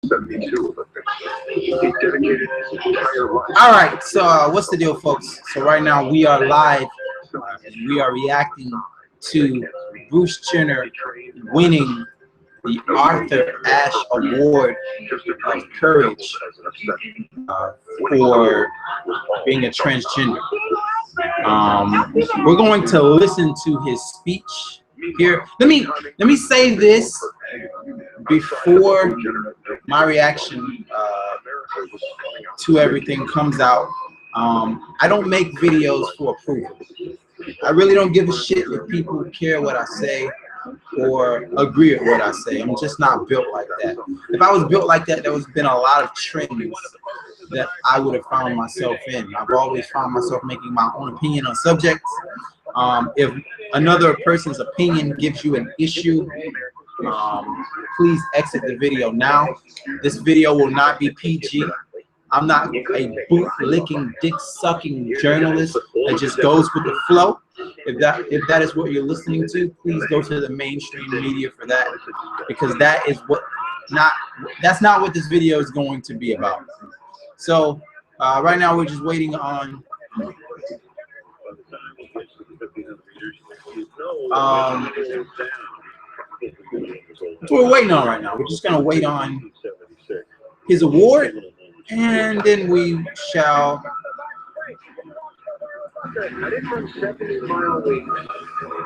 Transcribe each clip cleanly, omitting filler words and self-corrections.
72 Olympics. He dedicated his entire life. All right, so what's the deal, folks? So right now we are live. And we are reacting to Bruce Jenner winning the Arthur Ashe Award of Courage for being a transgender. We're going to listen to his speech here. Let me say this before my reaction to everything comes out. I don't make videos for approval. I really don't give a shit if people care what I say or agree with what I say. I'm just not built like that. If I was built like that, there would have been a lot of trends that I would have found myself in. I've always found myself making my own opinion on subjects. If another person's opinion gives you an issue, please exit the video now. This video will not be PG. I'm not a boot-licking, dick-sucking journalist that just goes with the flow. If that is what you're listening to, please go to the mainstream media for that, because that is that's not what this video is going to be about. So right now we're just waiting on what we're waiting on right now. We're just gonna wait on his award, and then we shall. I did run 70-mile weeks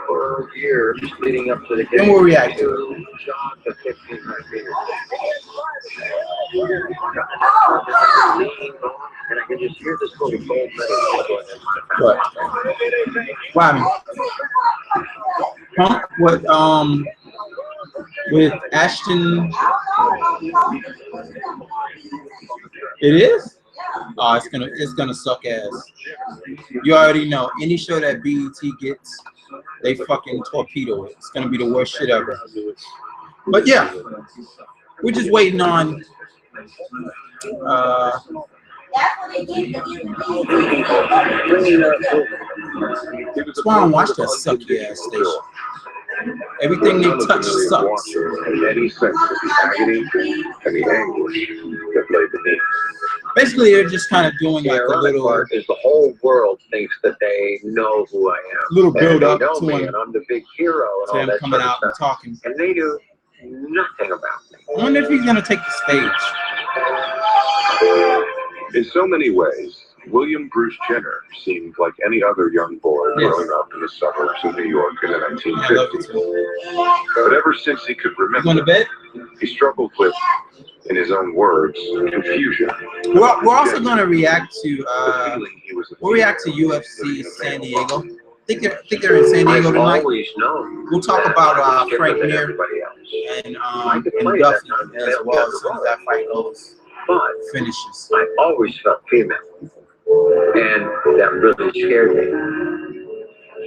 for a year just leading up to the game. Then we'll react to it. Jog to 1,500 meters. And I can just hear this little gold medal. What? What happened? Huh? What? With Ashton? It is? Oh, it's gonna suck ass. You already know. Any show that BET gets, they fucking torpedo it. It's gonna be the worst shit ever. But yeah, we're just waiting on. That's why I don't watch that sucky ass station. Everything they touch sucks. Any sense of the agony and the anguish that lay beneath. Basically, they're just kind of doing like a little. Part is the whole world thinks that they know who I am. Little build up to him, and I'm the big hero and all him that coming sort of out and stuff. talking. And they do nothing about me. I wonder if he's gonna take the stage. In so many ways, William Bruce Jenner seemed like any other young boy growing up in the suburbs of New York in the 1950s. But ever since he could remember, Going to bed? he struggled with, in his own words, confusion. We're also going to react to we'll react to UFC San Diego. I think they're in San Diego tonight. We'll talk about Frank Mir and Duffy as well as soon as that fight goes. Finishes. I always felt female, and that really scared me.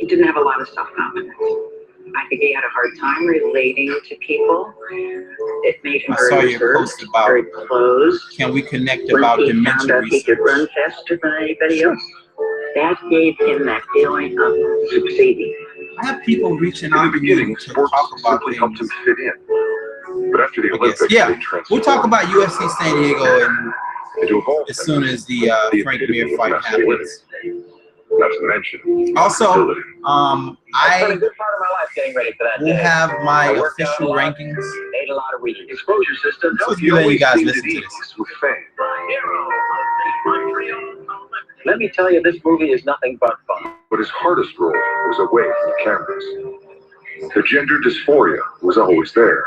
He didn't have a lot of self-confidence. I think he had a hard time relating to people. It made him very reserved, very closed. Can we connect about dementia research? He could run faster than anybody else. That gave him that feeling of succeeding. I have people reaching out to me to talk about things. Helped him fit in. But after the Olympics, yeah, we'll talk about UFC San Diego and as soon as the Frank Mir fight happens. Not to mention, also, I will have my official rankings. Ate a lot of reading. Exposure system. So you let you guys listen to this. With fame. Let me tell you, this movie is nothing but fun. But his hardest role was away from the cameras. The gender dysphoria was always there,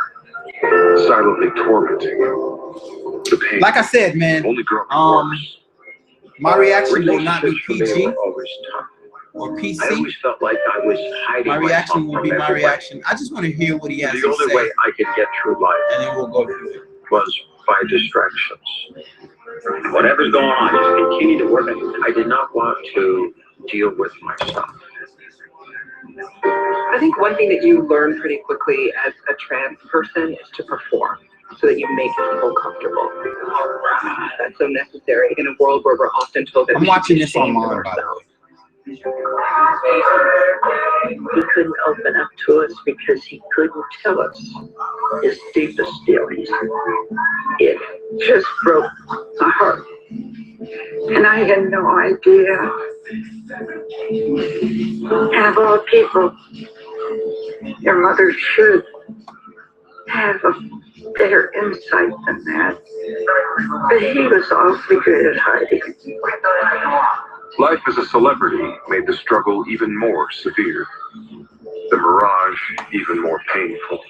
silently tormenting him. The pain, like I said, man, only worse. My reaction will not be PG or PC. I always felt like I was hiding. My reaction will be my reaction. I just want to hear what he has to say. The only way I could get through life, and then we'll go through it, was by distractions. Whatever's going on, just continue to work. I did not want to deal with myself. I think one thing that you learn pretty quickly as a trans person is to perform so that you make people comfortable. That's so necessary in a world where we're often told that I'm watching this online, by the way. He couldn't open up to us because he couldn't tell us his deepest feelings. It just broke my heart. And I had no idea. And of all people, your mother should have a better insight than that. But he was awfully good at hiding. Life as a celebrity made the struggle even more severe, the mirage even more painful.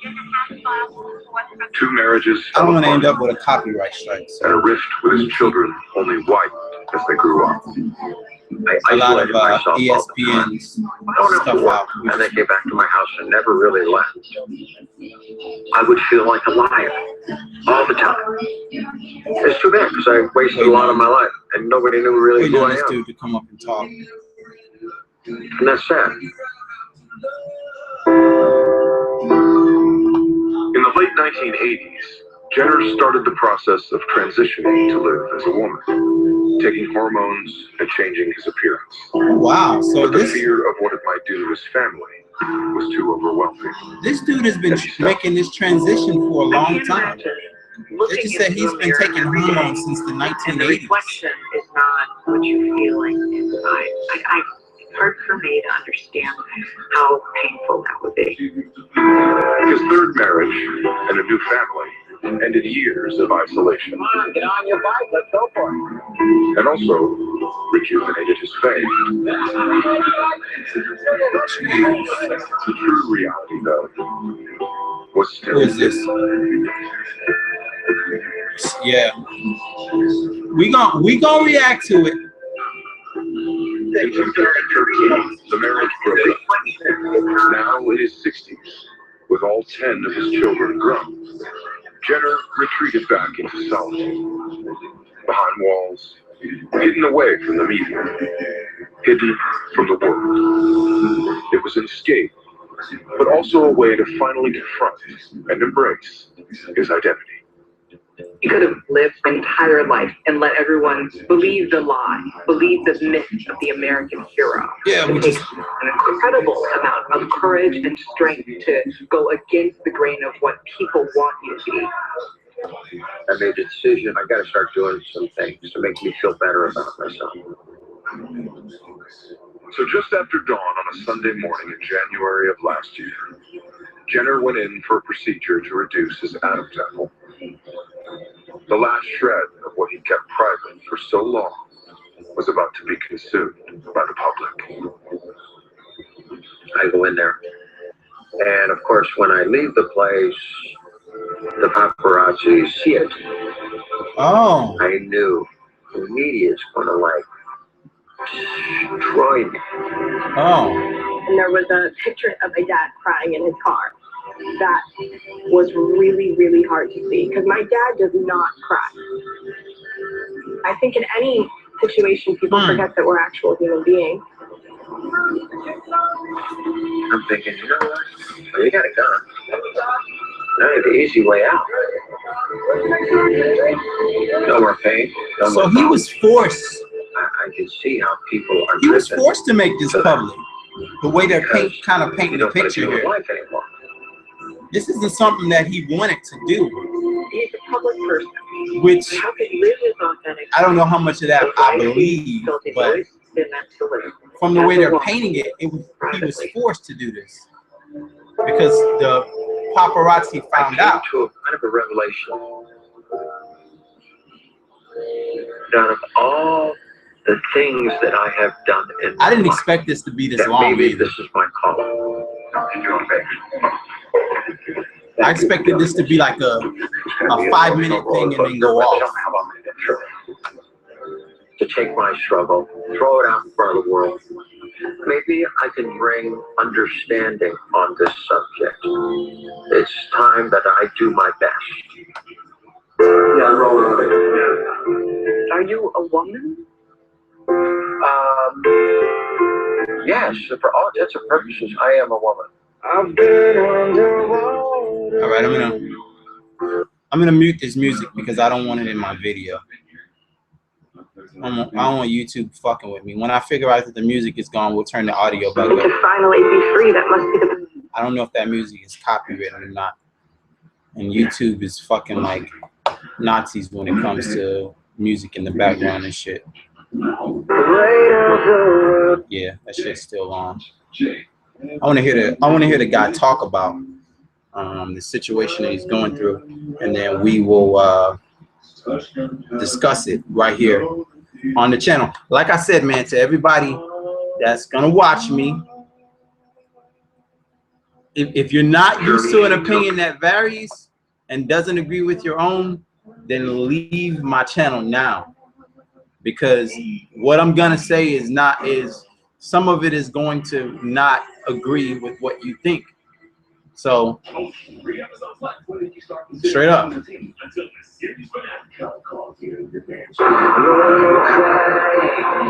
2 marriages I don't want to end up with a copyright strike. So. And a rift with his children only widened as they grew up. A lot of ESPN's stuff out. And they came back to my house and never really left. I would feel like a liar all the time. It's too bad because I wasted a lot of my life and nobody knew really who I am. Dude to come up and talk. And that's sad. In the late 1980s, Jenner started the process of transitioning to live as a woman, taking hormones and changing his appearance. Wow, so but the fear of what it might do to his family was too overwhelming. This dude has been making this transition for a long time. They just said he's been taking hormones since the 1980s. And the reflection is not what you're feeling inside. It's hard for me to understand how painful that would be. His third marriage and a new family ended years of isolation. Come on, get on your bike, let's go for it. And also rejuvenated his fame. The true reality, though, was still. Who is this? Yeah. We gon' react to it. In 2013, the marriage broke up. Now in his 60s, with all 10 of his children grown, Jenner retreated back into solitude, behind walls, hidden away from the media, hidden from the world. It was an escape, but also a way to finally confront and embrace his identity. He could have lived an entire life and let everyone believe the lie, believe the myth of the American hero. Yeah, it takes an incredible amount of courage and strength to go against the grain of what people want you to be. I made a decision. I got to start doing some things to make me feel better about myself. So just after dawn on a Sunday morning in January of last year, Jenner went in for a procedure to reduce his Adam's apple. The last shred of what he kept private for so long was about to be consumed by the public. I go in there, and of course, when I leave the place, the paparazzi see it. Oh. I knew the media is going to like destroy me. Oh. And there was a picture of my dad crying in his car. That was really, really hard to see because my dad does not cry. I think in any situation, people forget that we're actual human beings. I'm thinking, you know what? Well, you got a gun. Now you have the easy way out. No more pain. No so more he was forced. I can see how people are. He was forced to make this public. The way they're kind of painting the picture here. Life anymore. This isn't something that he wanted to do. He's a public person. Which how can he live his authentic? I don't know how much of that I believe, but from the way they're painting it, he was forced to do this because the paparazzi found out. To a kind of a revelation. Out of all the things that I have done in I didn't expect this to be this long. Maybe either. this is my calling. I expected this to be like a 5-minute thing and then go off. To take my struggle, throw it out in front of the world. Maybe I can bring understanding on this subject. It's time that I do my best. Are you a woman? Yes, for all intents and purposes, I am a woman. All right, I'm gonna mute this music because I don't want it in my video. I don't want YouTube fucking with me. When I figure out that the music is gone, we'll turn the audio back And up. to finally be free, that must be the I don't know if that music is copywritten or not. And YouTube is fucking like Nazis when it comes to music in the background and shit. Yeah, that shit's still on. I want to hear the guy talk about the situation that he's going through, and then we will discuss it right here on the channel. Like I said, man, to everybody that's gonna watch me, if you're not used to an opinion that varies and doesn't agree with your own, then leave my channel now, because what I'm gonna say is some of it is going to not agree with what you think. So straight up.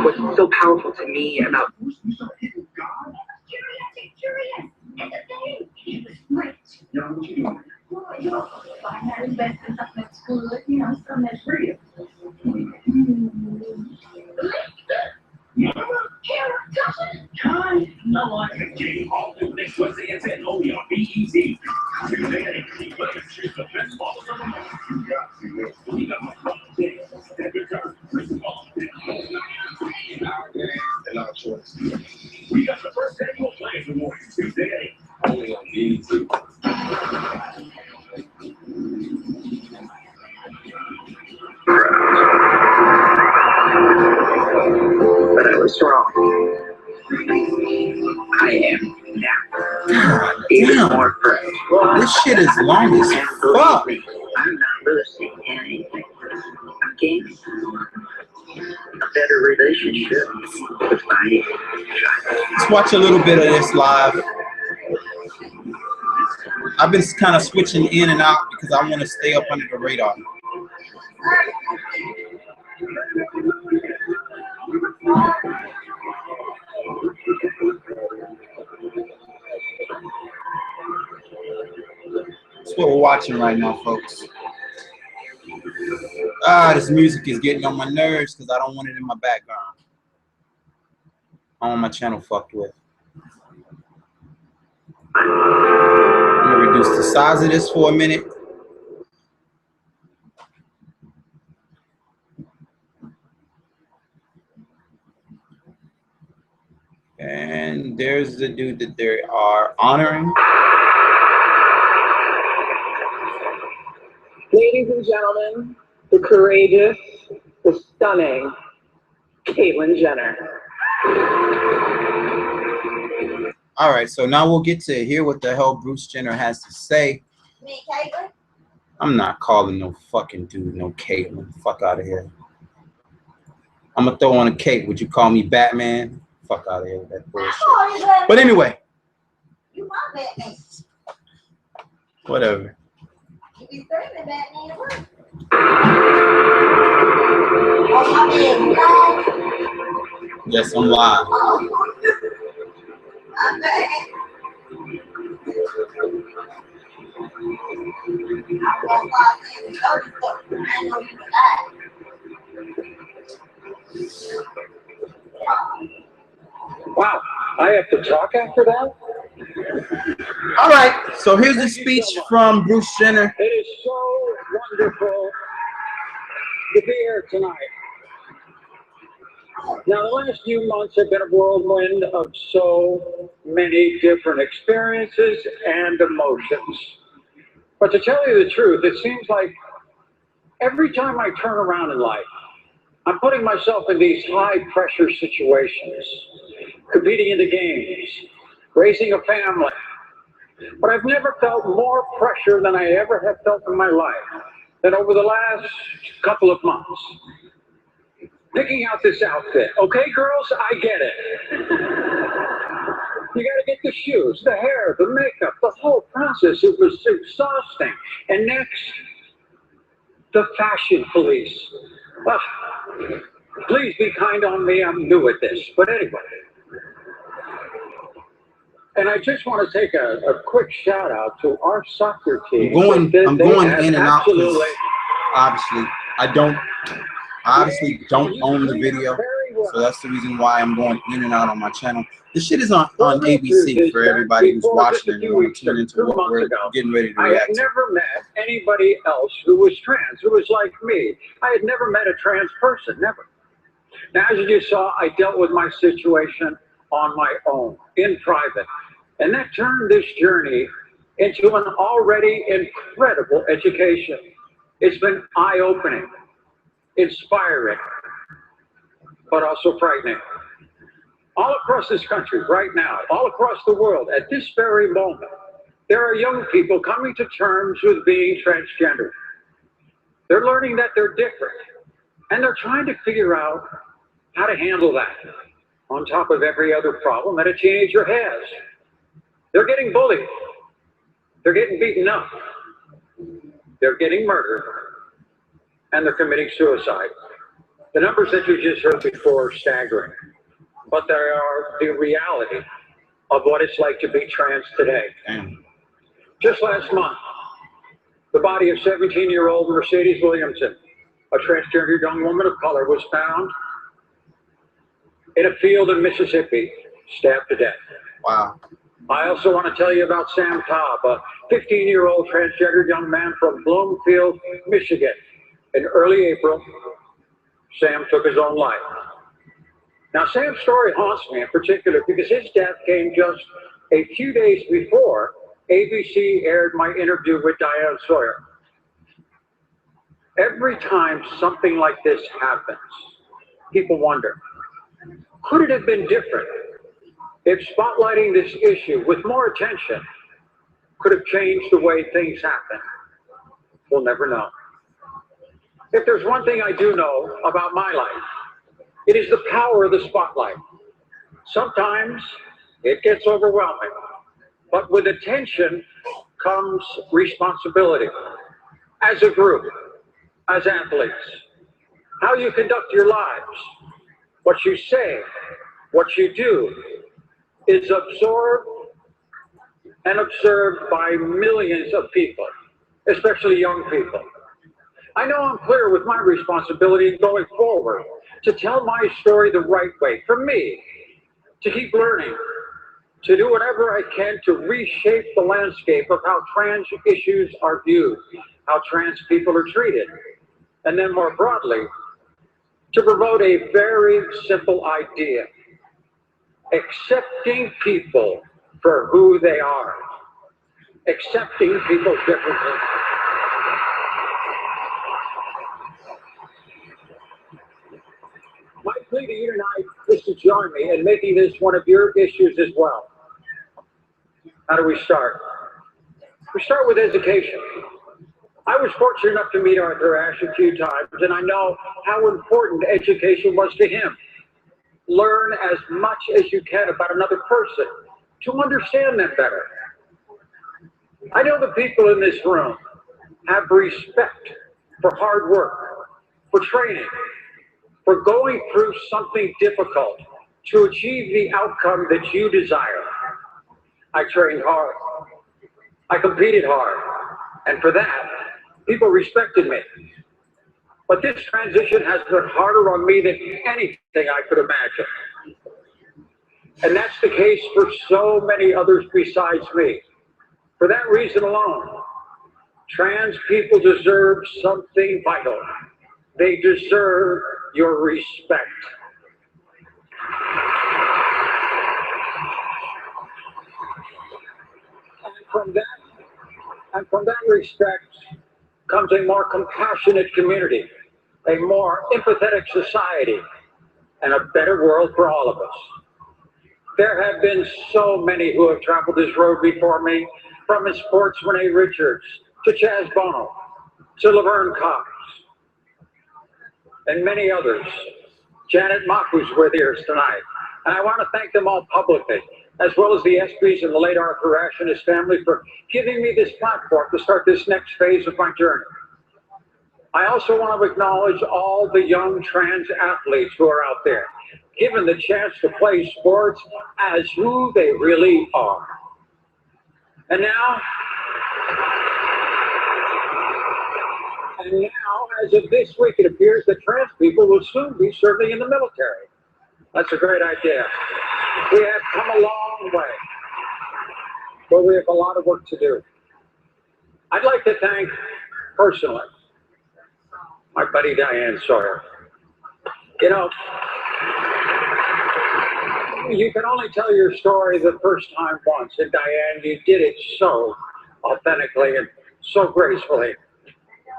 what's so powerful to me about We got the first annual Plans for More Tuesday. Only on BET. but I was wrong. I am now. God Even damn. more fresh. This shit is long as And fuck. believe me, I'm not losing anything. I'm gaining a better relationship with my child. Let's watch a little bit of this live. I've been kind of switching in and out because I want to stay up under the radar. That's what we're watching right now, folks. This music is getting on my nerves because I don't want it in my background. I want my channel fucked with. I'm gonna reduce the size of this for a minute. And there's the dude that they are honoring. Ladies and gentlemen, the courageous, the stunning Caitlyn Jenner. All right, so now we'll get to hear what the hell Bruce Jenner has to say. Me, Caitlyn? I'm not calling no fucking dude no Caitlyn. Fuck out of here. I'm gonna throw on a cape. Would you call me Batman? Fuck out of here with that bullshit. But anyway, You my Batman. whatever. You be screaming Batman, what? Oh, my bad. Yes, I'm live. Oh, I'm bad. I was watching the other stuff. I know you were lying. Wow, I have to talk after that? All right, so here's the speech from Bruce Jenner. It is so wonderful to be here tonight. Now, the last few months have been a whirlwind of so many different experiences and emotions. But to tell you the truth, it seems like every time I turn around in life, I'm putting myself in these high-pressure situations, competing in the games, raising a family. But I've never felt more pressure than I ever have felt in my life than over the last couple of months. Picking out this outfit. Okay, girls, I get it. You got to get the shoes, the hair, the makeup, the whole process. It was exhausting. And next, the fashion police. Please be kind on me. I'm new at this. But anyway. And I just want to take a quick shout out to our soccer team. I'm going in and out because obviously I don't I obviously don't own the video, so that's the reason why I'm going in and out on my channel. This shit is on ABC for everybody who's watching and want to tune into what we're getting ready to I react had to. never met anybody else who was trans, who was like me. I had never met a trans person, never. Now, as you saw, I dealt with my situation on my own, in private. And that turned this journey into an already incredible education. It's been eye-opening, inspiring, but also frightening. All across this country right now, all across the world, at this very moment, there are young people coming to terms with being transgender. They're learning that they're different, and they're trying to figure out how to handle that on top of every other problem that a teenager has. They're getting bullied. They're getting beaten up. They're getting murdered. And they're committing suicide. The numbers that you just heard before are staggering. But they are the reality of what it's like to be trans today. Just last month, the body of 17-year-old Mercedes Williamson, a transgender young woman of color, was found in a field in Mississippi, stabbed to death. Wow. I also want to tell you about Sam Cobb, a 15-year-old transgender young man from Bloomfield, Michigan. In early April, Sam took his own life. Now, Sam's story haunts me in particular because his death came just a few days before ABC aired my interview with Diane Sawyer. Every time something like this happens, people wonder, could it have been different if spotlighting this issue with more attention could have changed the way things happen? We'll never know. If there's one thing I do know about my life, it is the power of the spotlight. Sometimes it gets overwhelming, but with attention comes responsibility. As a group, as athletes, how you conduct your lives, what you say, what you do, is absorbed and observed by millions of people, especially young people. I know I'm clear with my responsibility going forward to tell my story the right way, for me, to keep learning, to do whatever I can to reshape the landscape of how trans issues are viewed, how trans people are treated, and then more broadly, to promote a very simple idea: accepting people for who they are, accepting people differently. My plea to you tonight is to join me in making this one of your issues as well. How do we start? We start with education. I was fortunate enough to meet Arthur Ashe a few times, and I know how important education was to him. Learn as much as you can about another person to understand them better. I know the people in this room have respect for hard work, for training, for going through something difficult to achieve the outcome that you desire. I trained hard. I competed hard. And for that, people respected me. But this transition has been harder on me than anything I could imagine. And that's the case for so many others besides me. For that reason alone, trans people deserve something vital. They deserve your respect. And from that respect comes a more compassionate community, a more empathetic society, and a better world for all of us. There have been so many who have traveled this road before me, from Miss Sports Renee Richards to Chaz Bono to Laverne Cox and many others. Janet Mock, who's with us tonight. And I want to thank them all publicly, as well as the Espys and the late Arthur Ashe and his family, for giving me this platform to start this next phase of my journey. I also want to acknowledge all the young trans athletes who are out there, given the chance to play sports as who they really are. And And now, as of this week, it appears that trans people will soon be serving in the military. That's a great idea. We have come a long way, but we have a lot of work to do. I'd like to thank, personally, my buddy Diane Sawyer. You know, you can only tell your story the first time once, and Diane, you did it so authentically and so gracefully.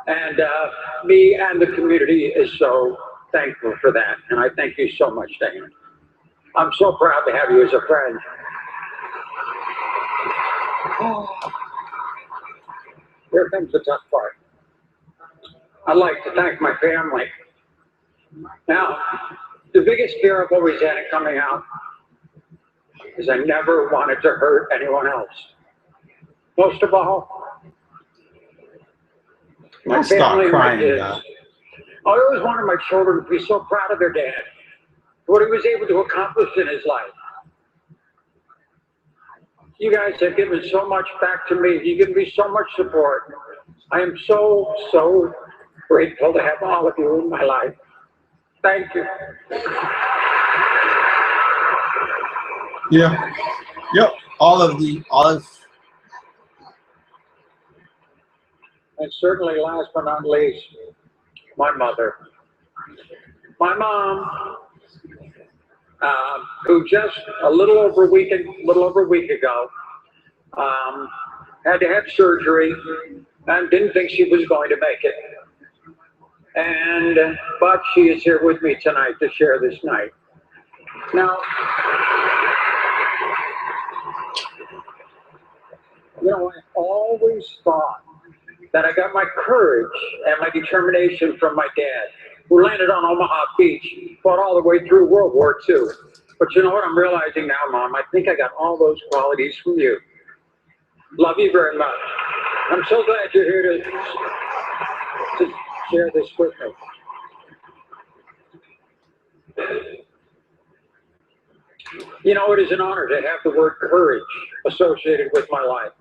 And me and the community is so thankful for that, and I thank you so much, Diane. I'm so proud to have you as a friend. Here comes the tough part. I'd like to thank my family. Now, the biggest fear I've always had in coming out is I never wanted to hurt anyone else. Most of all, my family and my kids. I always wanted my children to be so proud of their dad, what he was able to accomplish in his life. You guys have given so much back to me. You give me so much support. I am so, so grateful to have all of you in my life. Thank you. Yeah. Yep. And certainly last but not least, my mother. My mom, who just a little over a week ago, had to have surgery and didn't think she was going to make it. But she is here with me tonight to share this night. Now, you know, I always thought that I got my courage and my determination from my dad, who landed on Omaha Beach, fought all the way through World War II. But you know what I'm realizing now, Mom? I think I got all those qualities from you. Love you very much. I'm so glad you're here to share this with me. You know, it is an honor to have the word courage associated with my life.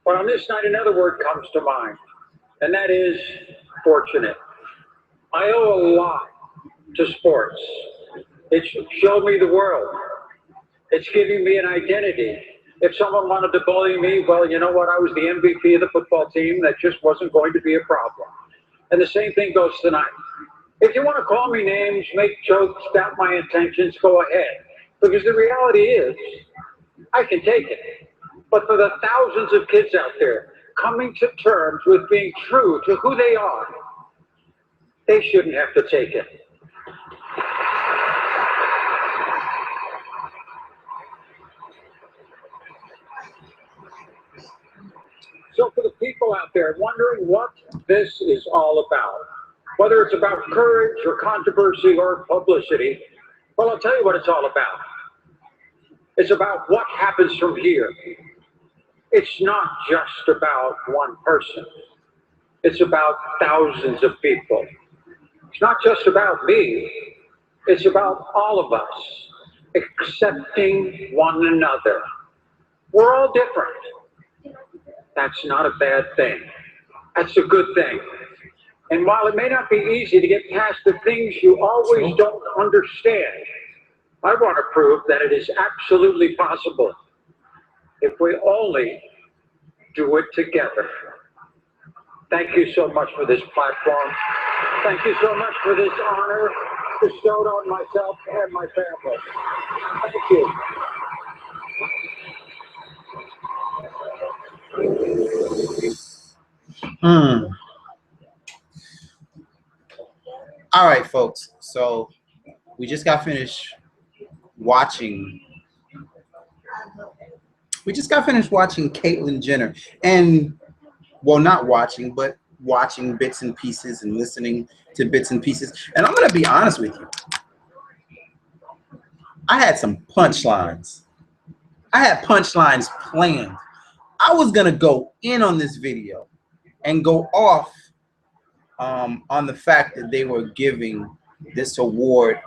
But on this night, another word comes to mind, and that is fortunate. I owe a lot to sports. It showed me the world. It's giving me an identity. If someone wanted to bully me, well, you know what? I was the MVP of the football team. That just wasn't going to be a problem. And the same thing goes tonight. If you want to call me names, make jokes, doubt my intentions, go ahead. Because the reality is, I can take it. But for the thousands of kids out there coming to terms with being true to who they are, they shouldn't have to take it. So for the people out there wondering what this is all about, whether it's about courage or controversy or publicity, well, I'll tell you what it's all about. It's about what happens from here. It's not just about one person. It's about thousands of people. It's not just about me. It's about all of us accepting one another. We're all different. That's not a bad thing. That's a good thing. And while it may not be easy to get past the things you always don't understand, I want to prove that it is absolutely possible if we only do it together. Thank you so much for this platform. Thank you so much for this honor bestowed on myself and my family. Thank you. All right, folks. So we just got finished watching. Caitlyn Jenner, and well, not watching, but watching bits and pieces and listening to bits and pieces. And I'm gonna be honest with you. I had some punchlines. I had punchlines planned. I was gonna go in on this video and go off on the fact that they were giving this award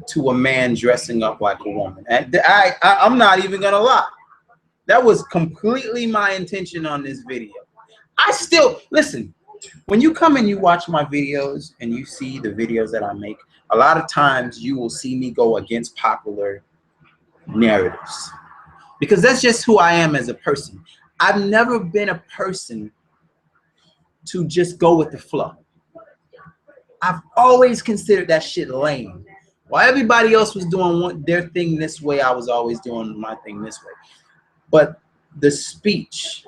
to a man dressing up like a woman. And I'm not even gonna lie. That was completely my intention on this video. I still, listen, when you come and you watch my videos and you see the videos that I make, a lot of times you will see me go against popular narratives because that's just who I am as a person. I've never been a person to just go with the flow. I've always considered that shit lame. While everybody else was doing their thing this way, I was always doing my thing this way. But the speech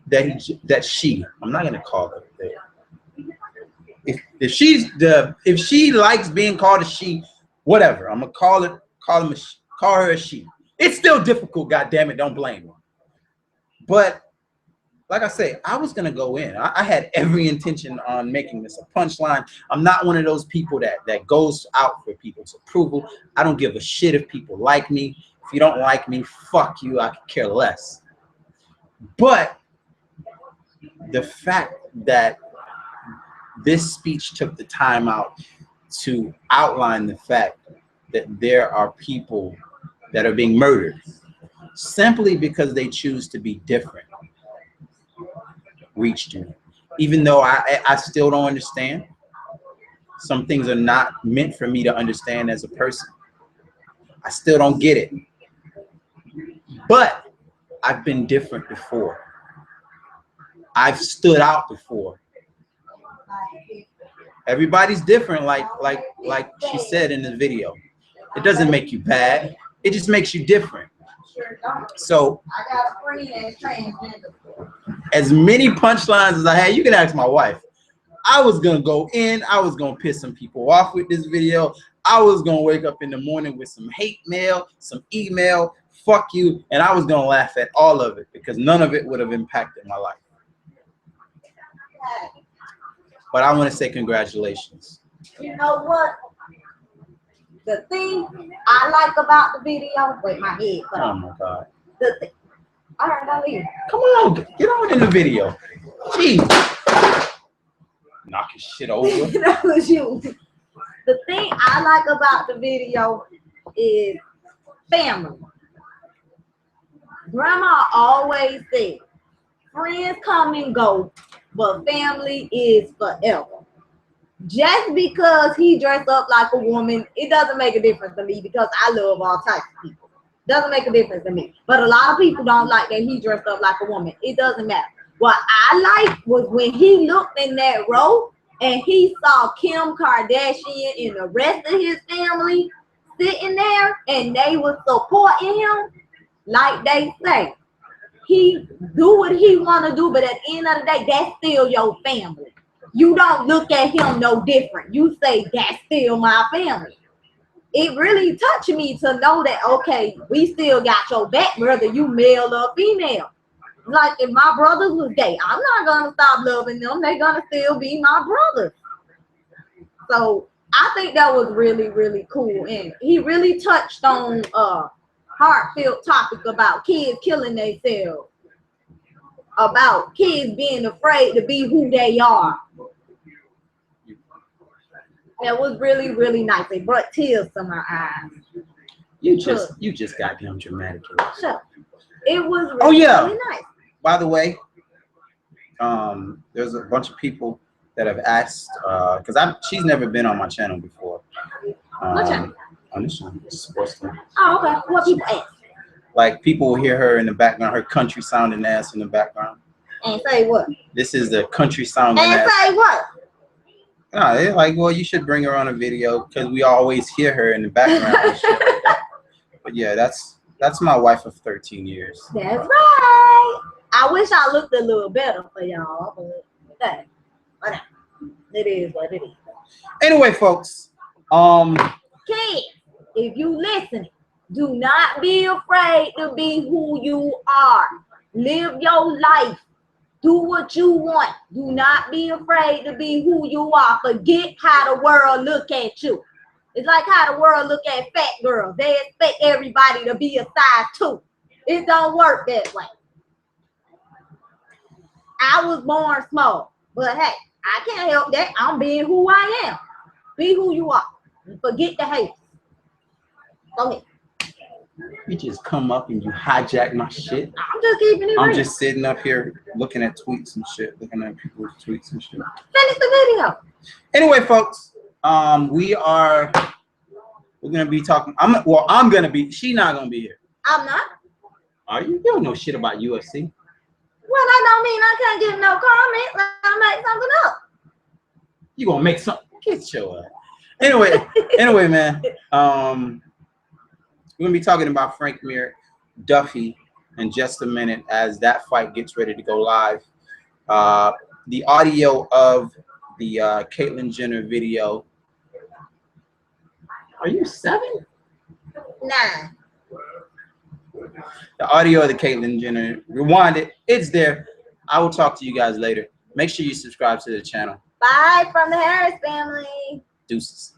that she, I'm not gonna call her that. If she likes being called a she, whatever. I'm gonna call her a she. It's still difficult, goddamn it, don't blame me. But like I say, I was gonna go in. I had every intention on making this a punchline. I'm not one of those people that goes out for people's approval. I don't give a shit if people like me. If you don't like me, fuck you. I could care less. But the fact that this speech took the time out to outline the fact that there are people that are being murdered simply because they choose to be different reached me. Even though I still don't understand. Some things are not meant for me to understand as a person. I still don't get it. But I've been different before. I've stood out before. Everybody's different, like she said in the video. It doesn't make you bad. It just makes you different. So as many punchlines as I had, you can ask my wife. I was gonna go in, I was gonna piss some people off with this video. I was gonna wake up in the morning with some hate mail, some email, fuck you, and I was gonna laugh at all of it because none of it would have impacted my life. But I want to say congratulations. You know what? The thing I like about the video, wait, my head. Oh my God. The thing. All right, I'll leave. Come on, get on in the video. Jeez. Knocking shit over. That was you. The thing I like about the video is family. Grandma always said, friends come and go, but family is forever. Just because he dressed up like a woman, it doesn't make a difference to me because I love all types of people. Doesn't make a difference to me. But a lot of people don't like that he dressed up like a woman. It doesn't matter. What I liked was when he looked in that row and he saw Kim Kardashian and the rest of his family sitting there and they were supporting him. Like they say, he do what he want to do, but at the end of the day, that's still your family. You don't look at him no different. You say, that's still my family. It really touched me to know that, okay, we still got your back, whether you male or female. Like if my brothers was gay, I'm not going to stop loving them. They're going to still be my brothers. So I think that was really, really cool. And he really touched on heartfelt topic about kids killing themselves, about kids being afraid to be who they are. It was really, really nice. It brought tears to my eyes. You just got him dramatic. Sure. It was really, really nice. By the way, there's a bunch of people that have asked because she's never been on my channel before. What channel? On this channel, Sports Team. Oh, okay. What people ask? Like people will hear her in the background, her country sounding ass in the background. And say what? This is the country sounding ass. And say what? No, they're like, well, you should bring her on a video because we always hear her in the background and shit like that. But yeah, that's my wife of 13 years. That's right. I wish I looked a little better for y'all, but hey, whatever. It is what it is. Anyway, folks, kids, if you listening, do not be afraid to be who you are. Live your life. Do what you want. Do not be afraid to be who you are. Forget how the world look at you. It's like how the world look at fat girls. They expect everybody to be a size 2. It don't work that way. I was born small, but hey, I can't help that. I'm being who I am. Be who you are. Forget the hate. Go ahead. You just come up and you hijack my shit. I'm just keeping it I'm real. just sitting up here looking at tweets and shit, looking at people's tweets and shit. Finish the video. Anyway, folks, we're gonna be talking. I'm gonna be. She's not gonna be here. I'm not. Are you? You don't know shit about UFC. Well, that don't mean I can't give no comment. Like I make something up. You gonna make something? Get your ass. Anyway, man. We're gonna be talking about Frank Mir Duffy in just a minute as that fight gets ready to go live. The audio of the Caitlyn Jenner video. Are you 7? 9. The audio of the Caitlyn Jenner. Rewind it. It's there. I will talk to you guys later. Make sure you subscribe to the channel. Bye from the Harris family. Deuces.